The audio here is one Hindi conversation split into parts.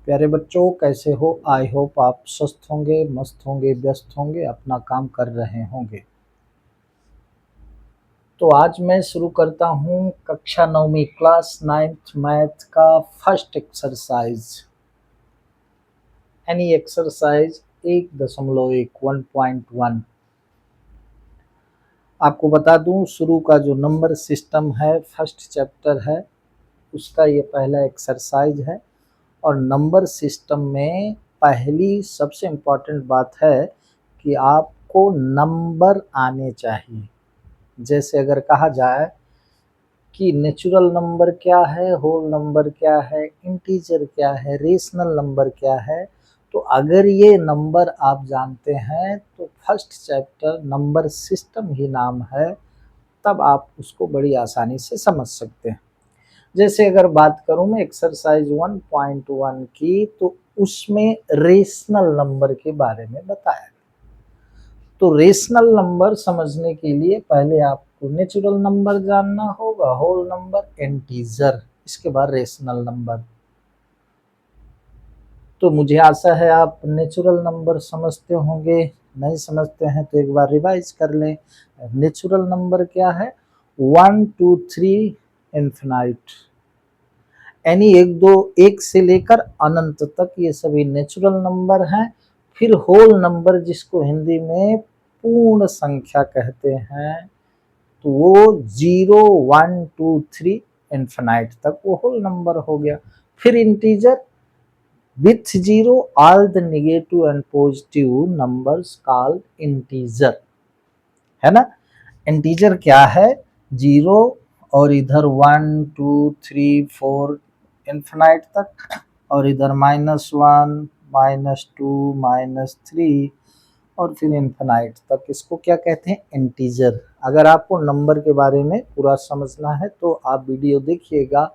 प्यारे बच्चों, कैसे हो? आई होप आप स्वस्थ होंगे, मस्त होंगे, व्यस्त होंगे, अपना काम कर रहे होंगे। तो आज मैं शुरू करता हूँ कक्षा 9वीं क्लास 9th मैथ का फर्स्ट एक्सरसाइज। एनी एक्सरसाइज 1.1 आपको बता दूं, शुरू का जो नंबर सिस्टम है, फर्स्ट चैप्टर है, उसका ये पहला एक्सरसाइज है। और नंबर सिस्टम में पहली सबसे इम्पॉर्टेंट बात है कि आपको नंबर आने चाहिए। जैसे अगर कहा जाए कि नेचुरल नंबर क्या है, होल नंबर क्या है, इंटीजर क्या है, रेशनल नंबर क्या है, तो अगर ये नंबर आप जानते हैं तो फर्स्ट चैप्टर नंबर सिस्टम ही नाम है, तब आप उसको बड़ी आसानी से समझ सकते हैं। जैसे अगर बात करूं मैं एक्सरसाइज 1.1 की, तो उसमें रेशनल नंबर के बारे में बताया। तो रेशनल नंबर समझने के लिए पहले आपको नेचुरल नंबर जानना होगा, होल नंबर, इंटीजर, इसके बाद रेशनल नंबर। तो मुझे आशा है आप नेचुरल नंबर समझते होंगे। नहीं समझते हैं तो एक बार रिवाइज कर लें। नेचुरल नंबर क्या है? 1 2 3 इन्फिनाइट, यानी एक से लेकर अनंत तक ये सभी नेचुरल नंबर हैं। फिर होल नंबर, जिसको हिंदी में पूर्ण संख्या कहते हैं, तो वो 0 1 2 3 इन्फिनाइट तक वो होल नंबर हो गया। फिर integer with zero all the negative and positive numbers called integer, है ना। इंटीजर क्या है? 0 और इधर 1 2 3 4 इन्फिनाइट तक, और इधर -1 -2 -3 और फिर इन्फिनाइट तक। इसको क्या कहते हैं? इंटीजर। अगर आपको नंबर के बारे में पूरा समझना है तो आप वीडियो देखिएगा।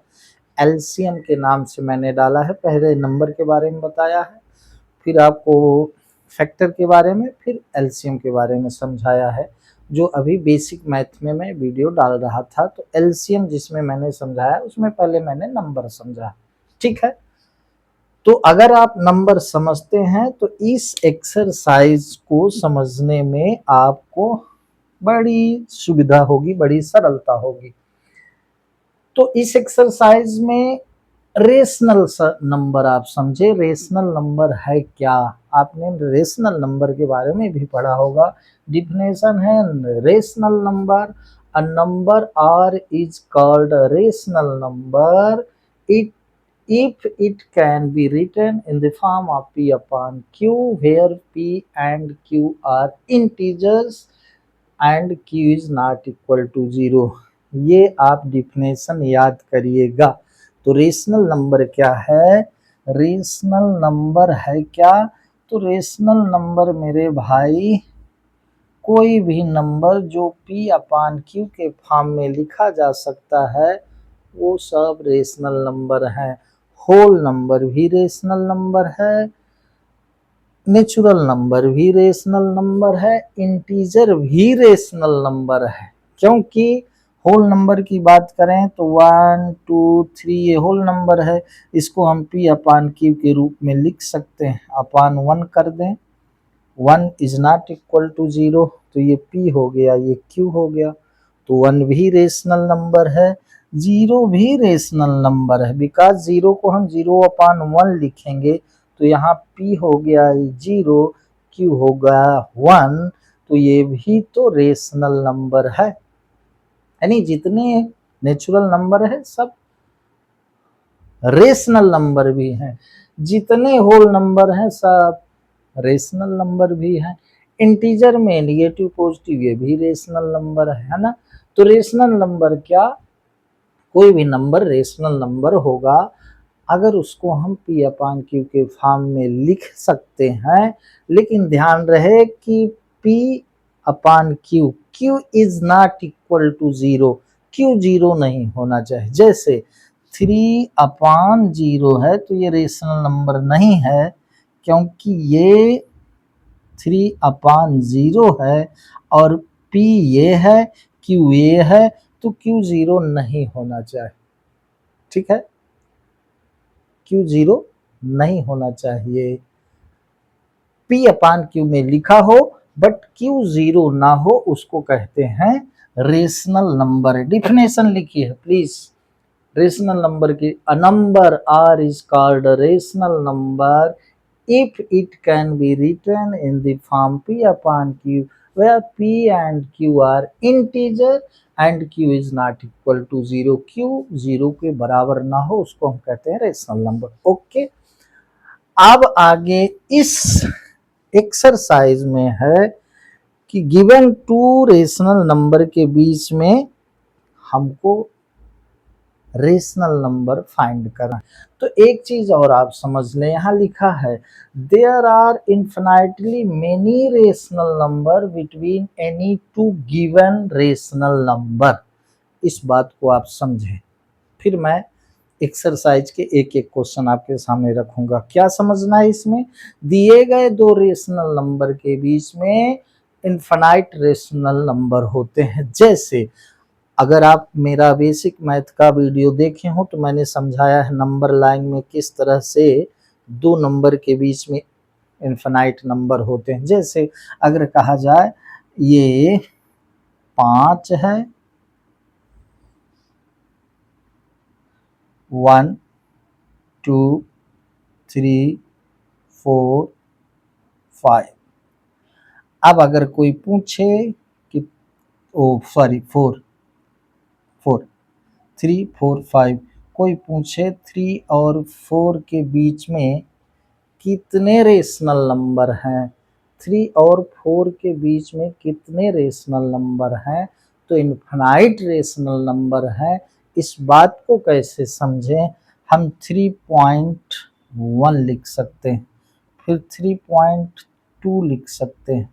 एलसीएम के नाम से मैंने डाला है। पहले नंबर के बारे में बताया है, फिर आपको फैक्टर के बारे में, फिर एलसीएम के बारे में समझाया है। जो अभी बेसिक मैथ में मैं वीडियो डाल रहा था, तो एलसीएम जिसमें मैंने समझाया, उसमें पहले मैंने नंबर समझा। ठीक है, तो अगर आप नंबर समझते हैं तो इस एक्सरसाइज को समझने में आपको बड़ी सुविधा होगी, बड़ी सरलता होगी। तो इस एक्सरसाइज में रेशनल नंबर आप समझे। रेशनल नंबर है क्या? आपने रेशनल नंबर के बारे में भी पढ़ा होगा। डिफिनेशन है rational number, a number r is called rational number it if it can be written in the form of p upon q, where p and q are integers and q is not equal to 0। ये आप डिफिनेशन याद करिएगा। तो रेशनल नंबर क्या है? रेशनल नंबर है क्या? तो रेशनल नंबर मेरे भाई, कोई भी नंबर जो p अपान q के फॉर्म में लिखा जा सकता है, वो सब रेशनल नंबर है। होल नंबर भी रेशनल नंबर है, नेचुरल नंबर भी रेशनल नंबर है, इंटीजर भी रेशनल नंबर है। क्योंकि होल नंबर की बात करें तो 1 2 3 ये होल नंबर है। इसको हम p अपान q के रूप में लिख सकते हैं। अपान 1 कर दें, 1 इज नॉट इक्वल टू 0, तो ये p हो गया, ये q हो गया। तो 1 भी रेशनल नंबर है, 0 भी रेशनल नंबर है। बिकॉज 0 को हम 0 अपान 1 लिखेंगे, तो यहाँ p हो गया 0, q होगा 1, तो ये भी तो रेशनल नंबर है। यानी जितने नेचुरल नंबर है सब रेशनल नंबर भी हैं, जितने होल नंबर हैं सब रेशनल नंबर भी हैं। इंटीजर में नेगेटिव पॉजिटिव ये भी रेशनल नंबर है ना। तो रेशनल नंबर क्या? कोई भी नंबर रेशनल नंबर होगा अगर उसको हम p अपान q के फॉर्म में लिख सकते हैं। लेकिन ध्यान रहे कि p upon q, q is not equal to 0, q 0 नहीं होना चाहिए। जैसे 3 अपान 0 है तो ये रेशनल नंबर नहीं है, क्योंकि ये 3 अपान 0 है और p ये है, q ये है, तो q 0 नहीं होना चाहिए। ठीक है, q 0 नहीं होना चाहिए। P अपान Q में लिखा हो बट Q जीरो ना हो उसको कहते हैं रेशनल नंबर। डिफिनेशन लिखिए प्लीज। रेशनल नंबर की a number R is called a rational number if it can be written in the form P upon Q where P and Q are integer and Q is not equal to zero। Q zero के बराबर ना हो उसको हम कहते हैं रेशनल नंबर। ओके, अब आगे इस एक्सरसाइज में है कि गिवन टू रेशनल नंबर के बीच में हमको रेशनल नंबर फाइंड करना। तो एक चीज और आप समझ लें, यहां लिखा है there are infinitely many rational number between any two given rational number. इस बात को आप समझें, फिर मैं एक्सरसाइज के एक एक क्वेश्चन आपके सामने रखूंगा। क्या समझना है इसमें? दिए गए दो रेशनल नंबर के बीच में इनफाइनाइट रेशनल नंबर होते हैं। जैसे अगर आप मेरा बेसिक मैथ का वीडियो देखे हो तो मैंने समझाया है नंबर लाइन में किस तरह से दो नंबर के बीच में इनफाइनाइट नंबर होते हैं। जैसे अगर कहा जाए ये 5 है, 1 2 3 4 5। अब अगर कोई पूछे कि सॉरी 4 3 4 5, कोई पूछे 3 और 4 के बीच में कितने रेशनल नंबर हैं, 3 और 4 के बीच में कितने रेशनल नंबर हैं, तो इनफाइनाइट रेशनल नंबर है। इस बात को कैसे समझें? हम 3.1 लिख सकते हैं, फिर 3.2 लिख सकते हैं,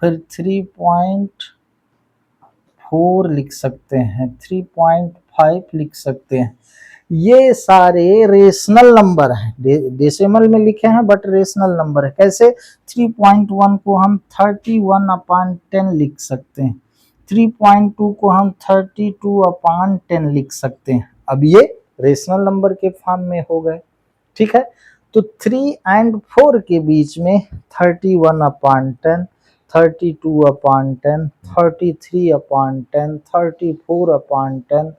फिर 3.4 लिख सकते हैं, 3.5 लिख सकते हैं। ये सारे रेशनल नंबर हैं, डेसिमल में लिखे हैं बट रेशनल नंबर है। कैसे? 3.1 को हम 31/10 लिख सकते हैं, 3.2 को हम 32/10 लिख सकते हैं। अब ये रेशनल नंबर के फॉर्म में हो गए। ठीक है, तो 3 और 4 के बीच में 31/10, 32/10, 33/10, 34/10,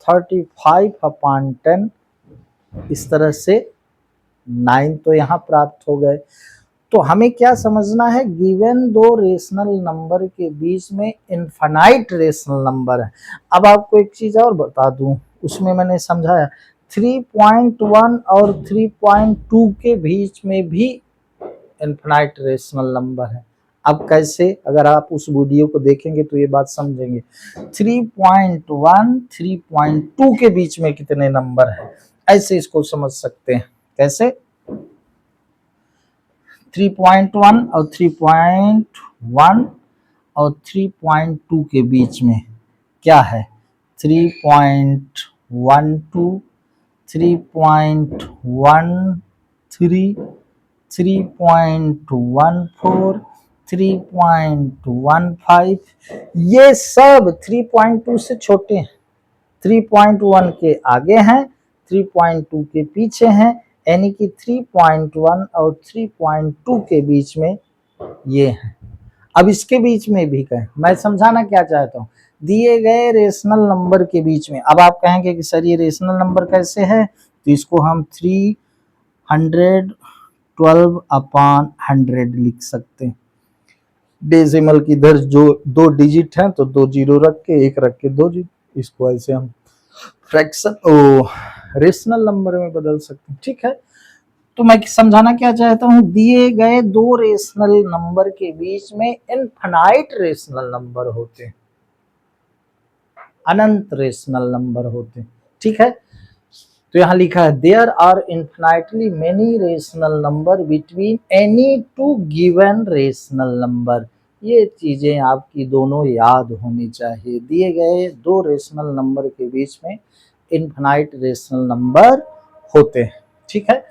35/10, इस तरह से 9 तो यहाँ प्राप्त हो गए। तो हमें क्या समझना है? गिवन दो रेशनल नंबर के बीच में इनफाइनाइट रेशनल नंबर है। अब आपको एक चीज और बता दूं, उसमें मैंने समझाया 3.1 और 3.2 के बीच में भी इनफाइनाइट रेशनल नंबर है। अब कैसे? अगर आप उस वीडियो को देखेंगे तो ये बात समझेंगे। 3.1 3.2 के बीच में कितने नंबर है, ऐसे इसको समझ सकते हैं। कैसे? 3.1 और 3.1 और 3.2 के बीच में क्या है? 3.12, 3.13, 3.14, 3.15, ये सब 3.2 से छोटे हैं, 3.1 के आगे हैं, 3.2 के पीछे हैं, यानी कि 3.1 और 3.2 के बीच में ये हैं। अब इसके बीच में भी कहें, मैं समझाना क्या चाहता हूँ, दिए गए रेशनल नंबर के बीच में। अब आप कहेंगे कि सर ये रेशनल नंबर कैसे है, तो इसको हम 312/100 लिख सकते हैं। डेसिमल की इधर जो 2 डिजिट हैं तो 2 जीरो रख के, 1 रख के 2 जीरो, इसको ऐसे हम फ्रैक्शन रेशनल नंबर में बदल सकते हैं। ठीक है, तो मैं समझाना क्या चाहता हूं, दिए गए दो रेशनल नंबर के बीच में इनफाइनाइट रेशनल नंबर होते हैं, अनंत रेशनल नंबर होते हैं। ठीक है, तो यहां लिखा है there are infinitely many rational number between any two given rational number. ये चीजें आपकी दोनों याद होनी चाहिए। दिए गए दो रेशनल नंबर के बीच में इनफाइनाइट रेशनल नंबर होते हैं। ठीक है,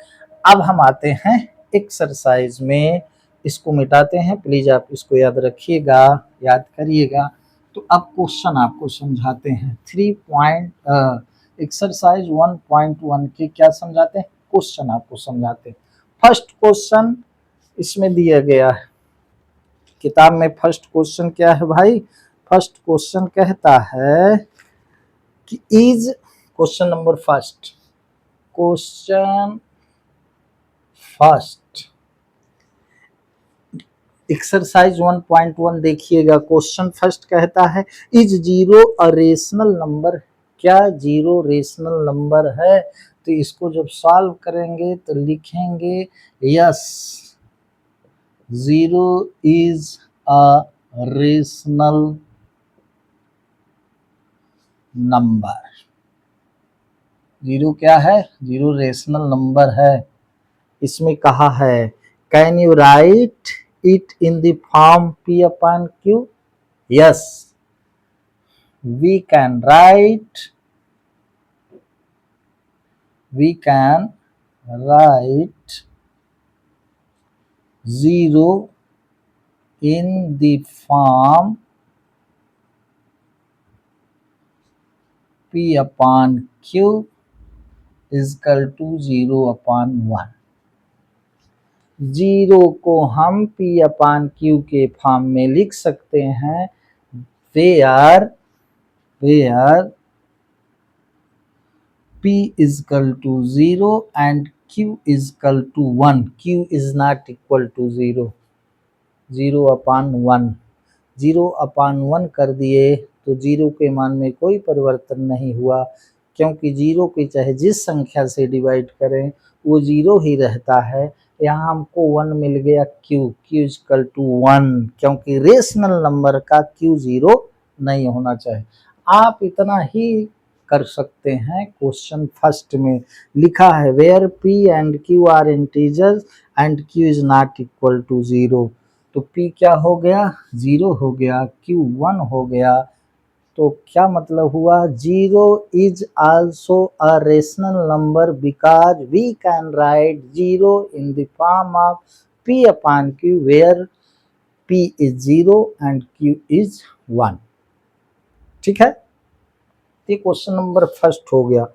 अब हम आते हैं एक्सरसाइज में, इसको मिटाते हैं। प्लीज आप इसको याद रखिएगा, याद करिएगा। तो अब क्वेश्चन आपको समझाते हैं। एक्सरसाइज 1.1 के क्या समझाते हैं? क्वेश्चन आपको समझाते हैं। फर्स्ट क्वेश्चन इसमें दिया गया है किताब में। फर्स्ट क्वेश्चन क्या है भाई? फर्स्ट क्वेश्चन कहता है कि is, question number first, question first exercise 1.1 देखिएगा। क्वेश्चन फर्स्ट कहता है is zero a rational number, क्या जीरो रेशनल नंबर है? तो इसको जब सॉल्व करेंगे तो लिखेंगे yes, zero is a rational number. Zero क्या है? जीरो रेशनल नंबर है। इसमें कहा है can you right it in the form p upon q? Yes, we can write zero in the form p upon q is equal to 0/1। Zero को हम p upon q के फॉर्म में लिख सकते हैं where p is equal to 0 and q is equal to 1। q is not equal to 0, 0/1। 0/1 कर दिए तो जीरो के मान में कोई परिवर्तन नहीं हुआ, क्योंकि जीरो को चाहे जिस संख्या से डिवाइड करें वो जीरो ही रहता है। यहाँ हमको 1 मिल गया, q इज इक्वल टू 1, क्योंकि रेशनल नंबर का q 0 नहीं होना चाहिए। आप इतना ही कर सकते हैं। क्वेश्चन फर्स्ट में लिखा है where p and q are integers and q is not equal to 0। तो p क्या हो गया? 0 हो गया, q 1 हो गया। तो क्या मतलब हुआ? Zero is also a rational number because we can write zero in the form of p upon q where p is 0 and q is 1। ठीक है, ये क्वेश्चन नंबर फर्स्ट हो गया।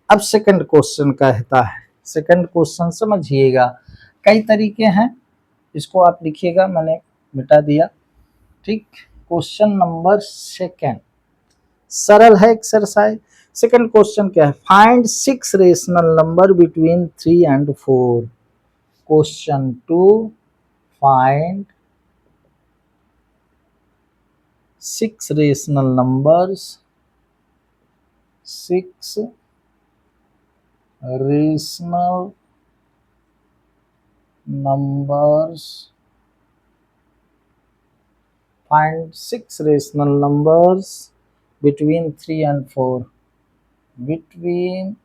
अब सेकंड क्वेश्चन कहता है, सेकंड क्वेश्चन समझिएगा, कई तरीके हैं, इसको आप लिखिएगा, मैंने मिटा दिया। ठीक, क्वेश्चन नंबर सेकंड सरल है एक्सरसाइज। सेकंड क्वेश्चन क्या है? Find 6 rational number between 3 and 4। Question 2, find 6 rational numbers, 6 rational numbers, find 6 rational numbers between 3 and 4, between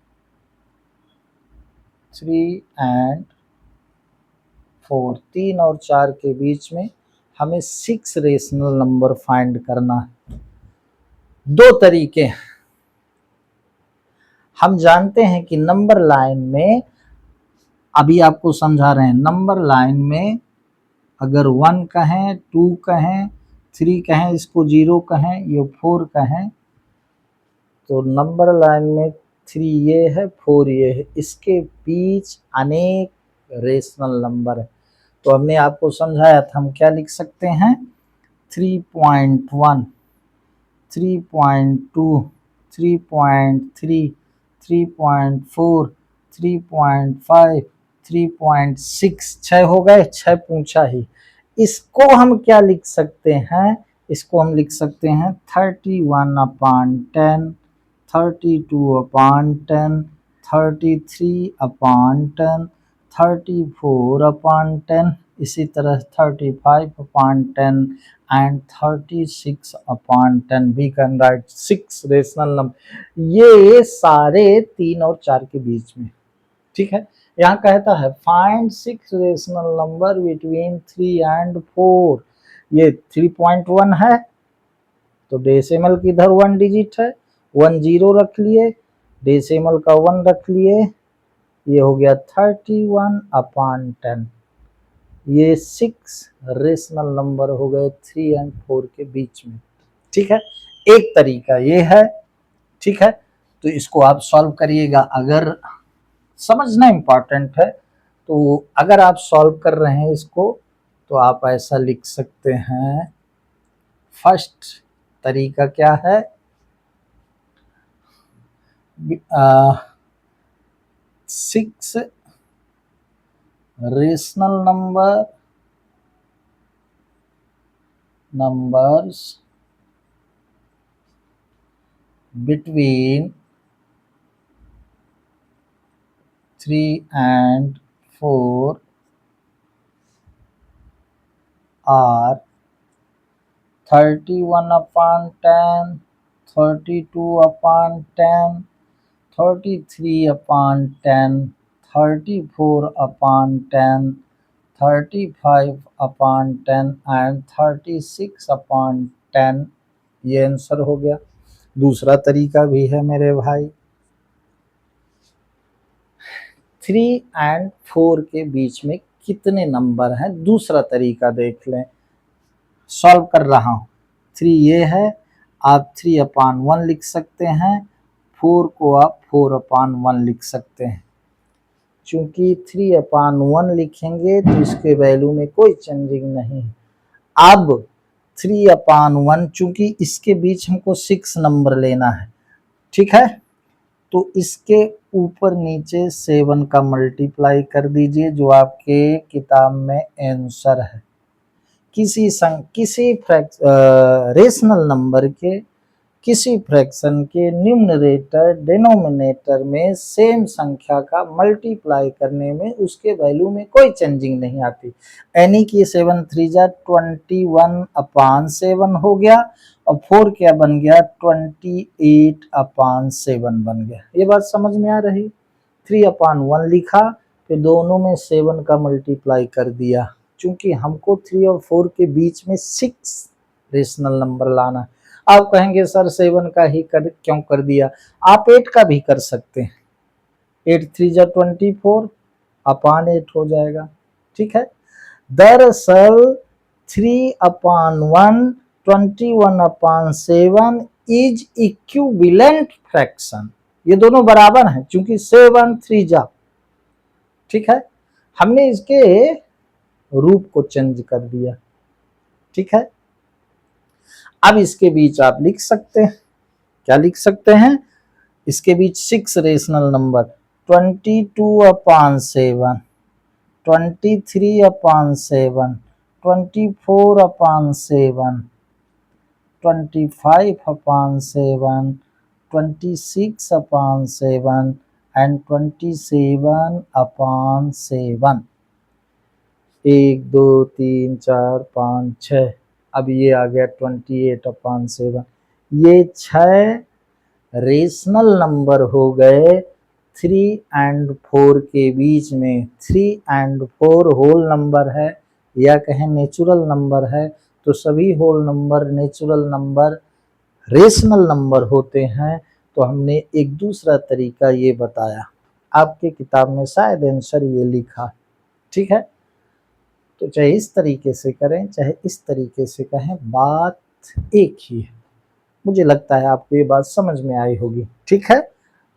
3 and 4, 3 और 4 के बीच में हमें 6 रेशनल नंबर फाइंड करना है। दो तरीके हैं। हम जानते हैं कि नंबर लाइन में, अभी आपको समझा रहे हैं, नंबर लाइन में अगर 1 कहें, 2 कहें, 3 कहें, इसको 0 कहें, ये 4 कहें, तो नंबर लाइन में 3 ये है, 4 ये है, इसके बीच अनेक रेशनल नंबर है। तो हमने आपको समझाया था हम क्या लिख सकते हैं? 3.1, 3.2, 3.3, 3.4, 3.5, 3.6, 6 हो गए, 6 पूछा ही। इसको हम क्या लिख सकते हैं? इसको हम लिख सकते हैं 31/10, 32/10, 33/10, 34/10, इसी तरह 35/10 and 36/10। We can write 6 rational number, ये सारे 3 और 4 के बीच में। ठीक है, यहाँ कहता है find 6 rational number between 3 and 4। ये 3.1 है तो डेसिमल की इधर 1 डिजिट है, 1 0 रख लिए, डेसिमल का 1 रख लिए, ये हो गया 31/10। ये 6 रेशनल नंबर हो गए 3 एंड 4 के बीच में। ठीक है, एक तरीका ये है। ठीक है, तो इसको आप सॉल्व करिएगा। अगर समझना इम्पॉर्टेंट है। तो अगर आप सॉल्व कर रहे हैं इसको तो आप ऐसा लिख सकते हैं, फर्स्ट तरीका क्या है, 6 rational numbers between 3 and 4 are 31/10, 32/10, 33/10, 34/10, 35/10 and 36/10। ये आंसर हो गया। दूसरा तरीका भी है मेरे भाई, 3 एंड 4 के बीच में कितने नंबर हैं, दूसरा तरीका देख लें। सॉल्व कर रहा हूँ, 3 ये है, आप 3/1 लिख सकते हैं, 4 को आप 4/1 लिख सकते हैं। चूंकि 3/1 लिखेंगे तो इसके वैल्यू में कोई चेंजिंग नहीं है। अब 3/1 चूंकि इसके बीच हमको 6 नंबर लेना है, ठीक है, तो इसके ऊपर नीचे 7 का मल्टीप्लाई कर दीजिए जो आपके किताब में आंसर है। किसी रेशनल नंबर के किसी फ्रैक्शन के न्यूमरेटर डिनोमिनेटर में सेम संख्या का मल्टीप्लाई करने में उसके वैल्यू में कोई चेंजिंग नहीं आती। यानी कि 7 3 जा 21/7 हो गया और 4 क्या बन गया, 28/7 बन गया। ये बात समझ में आ रही। 3/1 लिखा, फिर दोनों में 7 का मल्टीप्लाई कर दिया। चूंकि हमको 3 और 4 के बीच में 6 रेशनल नंबर लाना। आप कहेंगे सर 7 का ही क्यों कर दिया, आप 8 का भी कर सकते हैं। 8 3 जा 24/8 हो जाएगा, ठीक है। दरअसल 3/1 21/7 इज इक्विवेलेंट फ्रैक्शन, ये दोनों बराबर हैं क्योंकि 7 3 जा, ठीक है। हमने इसके रूप को चेंज कर दिया, ठीक है। अब इसके बीच आप लिख सकते हैं, क्या लिख सकते हैं, इसके बीच 6 रेशनल नंबर 22/7, 23/7, 24/7, 25/7, 26/7 एंड 27/7। 1 2 3 4 5 6, अब ये आ गया 28/7। ये 6 रेशनल नंबर हो गए 3 एंड 4 के बीच में। 3 एंड 4 होल नंबर है या कहें नेचुरल नंबर है, तो सभी whole number natural number rational number होते हैं। तो हमने एक दूसरा तरीका ये बताया, आपके किताब में शायद आंसर ये लिखा, ठीक है। तो चाहे इस तरीके से करें चाहे इस तरीके से कहें, बात एक ही है। मुझे लगता है आपको ये बात समझ में आई होगी, ठीक है।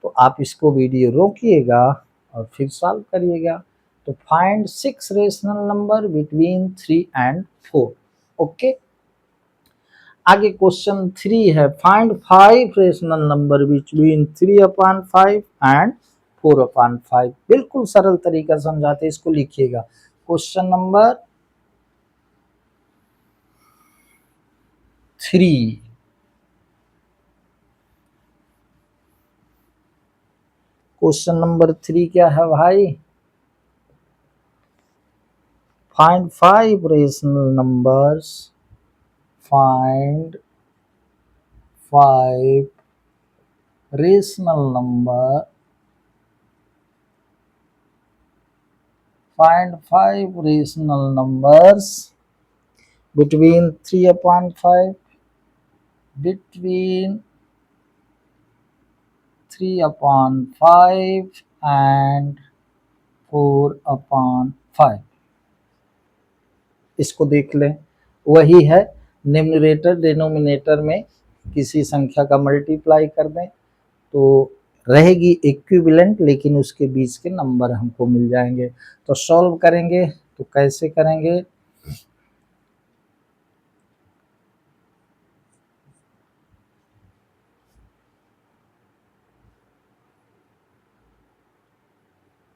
तो आप इसको वीडियो रोकिएगा और फिर सॉल्व करिएगा। तो find 6 rational number between 3 and 4। Okay, आगे क्वेश्चन 3 है, find 5 rational number between 3/5 and 4/5। बिल्कुल सरल तरीका समझाते, इसको लिखिएगा। क्वेश्चन नंबर 3, क्वेश्चन नंबर 3 क्या है भाई, find 5 rational numbers, find 5 rational number, find 5 rational numbers between 3/5, between 3/5 and 4/5। इसको देख लें, वही है, न्यूमरेटर डिनोमिनेटर में किसी संख्या का मल्टीप्लाई कर दें तो रहेगी इक्विवेलेंट, लेकिन उसके बीच के नंबर हमको मिल जाएंगे। तो सॉल्व करेंगे तो कैसे करेंगे,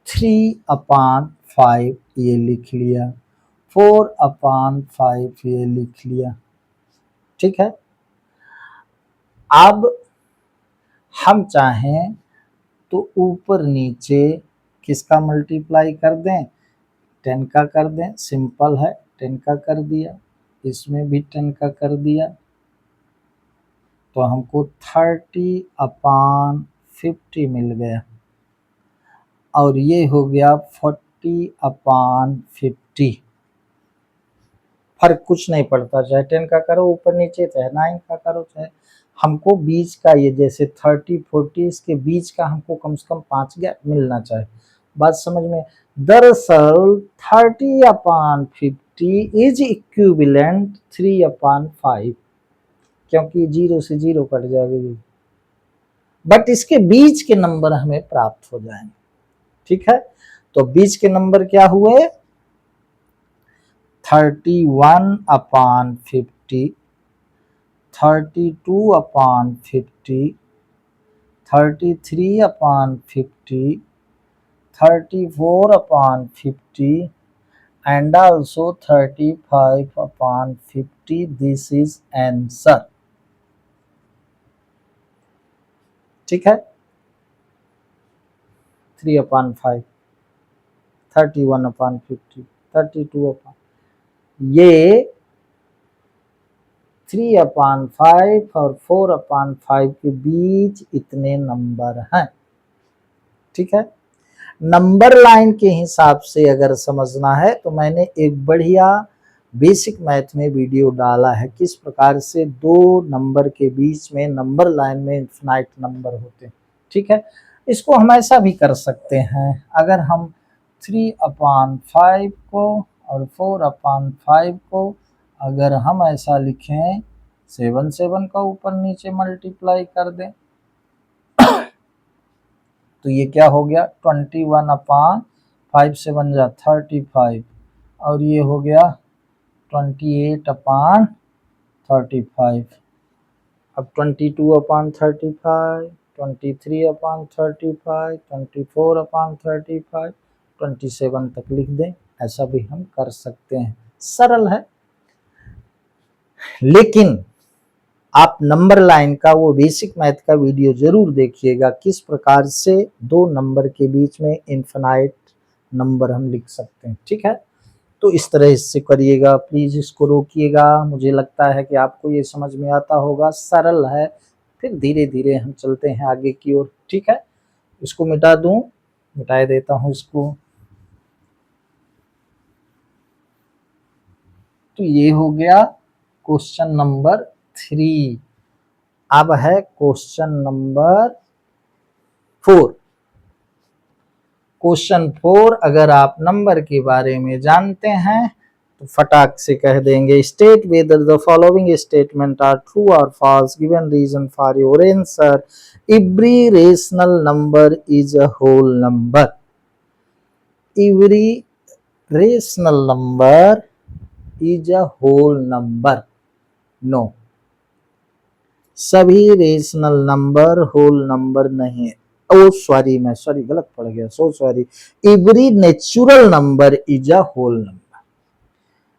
थ्री अपान 5 ये लिख लिया, 4/5 ये लिख लिया, ठीक है। अब हम चाहें तो ऊपर नीचे किसका मल्टीप्लाई कर दें, 10 का कर दें, सिंपल है, 10 का कर दिया, इसमें भी 10 का कर दिया, तो हमको 30/50 मिल गया, और ये हो गया 40/50। फर्क कुछ नहीं पड़ता, चाहे 10 का करो ऊपर नीचे, चाहे 9 का करो, चाहे हमको बीच का ये जैसे 30-40 इसके बीच का हमको कम से कम 5 गैप मिलना चाहिए। बात समझ में। दरअसल 30/50 इज इक्विवेलेंट 3/5, क्योंकि 0 से 0 कट जाएगी, बट इसके बीच के नंबर हमें प्राप्त हो जाएंगे, ठीक है। तो बीच के नंबर क्या हुए, 31/50, 32/50, 33/50, 34/50, and also 35/50. This is answer, ठीक है। 3/5, 31/50, 32, ये 3/5 और 4/5 के बीच इतने नंबर हैं, ठीक है। नंबर लाइन के हिसाब से अगर समझना है तो मैंने एक बढ़िया बेसिक मैथ में वीडियो डाला है, किस प्रकार से दो नंबर के बीच में नंबर लाइन में इनफिनाइट नंबर होते हैं, ठीक है। इसको हम ऐसा भी कर सकते हैं, अगर हम 3/5 को और 4/5 को अगर हम ऐसा लिखें, 7 का ऊपर नीचे मल्टीप्लाई कर दें, तो ये क्या हो गया, 21/5 से बन जा 35, और ये हो गया 28/35। अब 22/35, 23/35, 24/35, 27 तक लिख दें, ऐसा भी हम कर सकते हैं, सरल है। लेकिन आप नंबर लाइन का वो बेसिक मैथ का वीडियो जरूर देखिएगा, किस प्रकार से दो नंबर के बीच में इनफिनाइट नंबर हम लिख सकते हैं, ठीक है। तो इस तरह इससे करिएगा, प्लीज इसको रोकिएगा। मुझे लगता है कि आपको ये समझ में आता होगा, सरल है, फिर धीरे धीरे हम चलते हैं आगे की ओर, ठीक है। इसको मिटा दूं, मिटा देता हूं इसको। तो ये हो गया क्वेश्चन नंबर 3। अब है क्वेश्चन नंबर 4। क्वेश्चन 4 अगर आप नंबर के बारे में जानते हैं तो फटाक से कह देंगे, state whether the following statement are true और false, given reason for your answer, every rational number is a whole number, every rational number is a whole number, no, सभी रेशनल नंबर होल नंबर नहीं है। ओ सॉरी, मैं सॉरी गलत पढ़ गया, so sorry, every natural number is a whole number.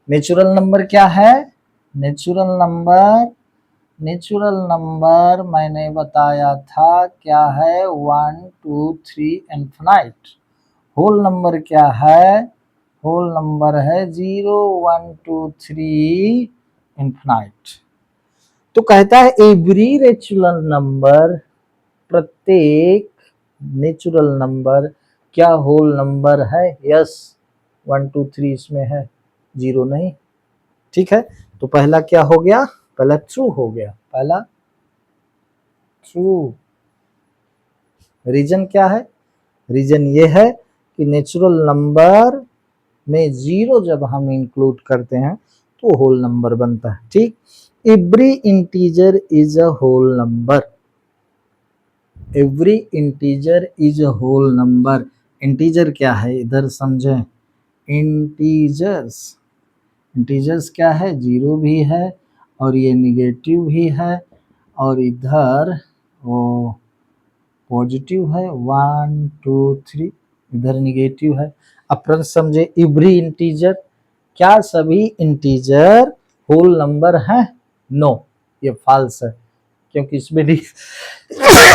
Natural number क्या है, नेचुरल नंबर, नेचुरल नंबर मैंने बताया था क्या है, 1 2 3 इनफिनाइट। होल नंबर क्या है, होल नंबर है 0 1 2 3 इनफिनाइट। तो कहता है एवरी नेचुरल नंबर, प्रत्येक नेचुरल नंबर क्या होल नंबर है, यस, 1 2 3 इसमें है, 0 नहीं, ठीक है। तो पहला क्या हो गया, पहला ट्रू हो गया, पहला ट्रू। रीजन क्या है, रीजन ये है कि नेचुरल नंबर में 0 जब हम इंक्लूड करते हैं तो होल नंबर बनता है, ठीक। Every integer is a whole number, every integer is a whole number. Integer क्या है इधर समझें, इंटीजर्स, इंटीजर्स क्या है, जीरो भी है और ये निगेटिव भी है और इधर वो पॉजिटिव है 1 2 3, इधर निगेटिव है। अब प्रश्न समझे, एवरी इंटीजर, क्या सभी इंटीजर होल नंबर हैं? नो, ये फॉल्स है, क्योंकि इसमें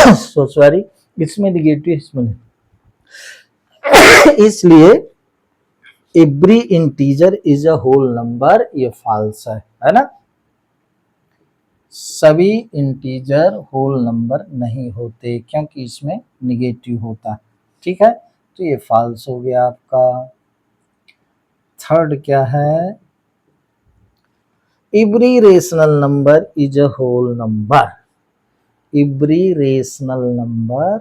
सो सॉरी, इसमें निगेटिव, इसमें नहीं। इसलिए every integer is a whole number, ये फॉल्स है ना। सभी इंटीजर होल नंबर नहीं होते क्योंकि इसमें निगेटिव होता है, ठीक है, तो ये फॉल्स हो गया आपका। थर्ड क्या है, every rational number is a whole number. Every rational number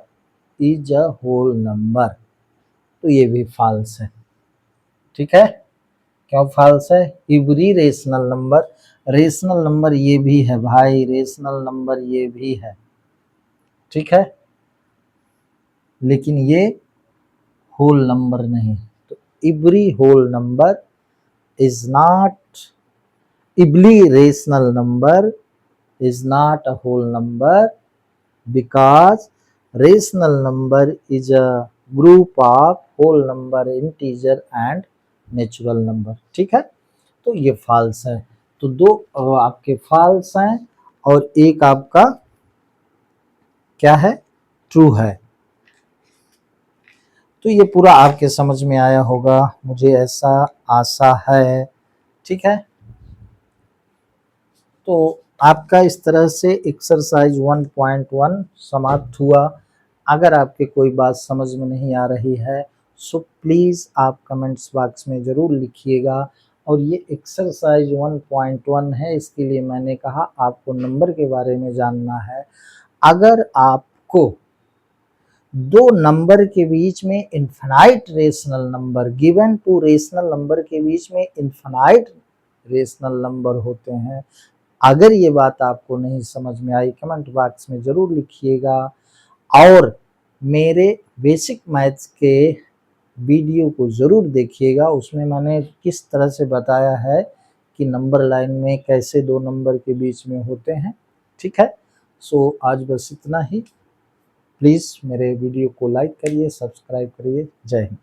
is a whole number, तो ये भी फॉल्स है, ठीक है। क्यों फॉल्स है, every rational number, rational number ये भी है भाई, रेशनल नंबर ये भी है, ठीक है, लेकिन ये होल नंबर नहीं। तो every whole number is not, every rational number is not a whole number because rational number is a group of whole number, integer and natural number, ठीक है, तो ये फॉल्स है। तो दो आपके फॉल्स हैं और एक आपका क्या है, ट्रू है। तो ये पूरा आपके समझ में आया होगा, मुझे ऐसा आशा है, ठीक है। तो आपका इस तरह से एक्सरसाइज 1.1 समाप्त हुआ। अगर आपके कोई बात समझ में नहीं आ रही है सो प्लीज़ आप कमेंट्स बॉक्स में ज़रूर लिखिएगा। और ये एक्सरसाइज 1.1 है, इसके लिए मैंने कहा आपको नंबर के बारे में जानना है। अगर आपको दो नंबर के बीच में infinite rational number, given two rational number के बीच में इन्फिनाइट रेशनल नंबर होते हैं, अगर ये बात आपको नहीं समझ में आई कमेंट बॉक्स में ज़रूर लिखिएगा। और मेरे बेसिक मैथ्स के वीडियो को ज़रूर देखिएगा, उसमें मैंने किस तरह से बताया है कि नंबर लाइन में कैसे दो नंबर के बीच में होते हैं, ठीक है। सो आज बस इतना ही। प्लीज़ मेरे वीडियो को लाइक करिए, सब्सक्राइब करिए। जय हिंद।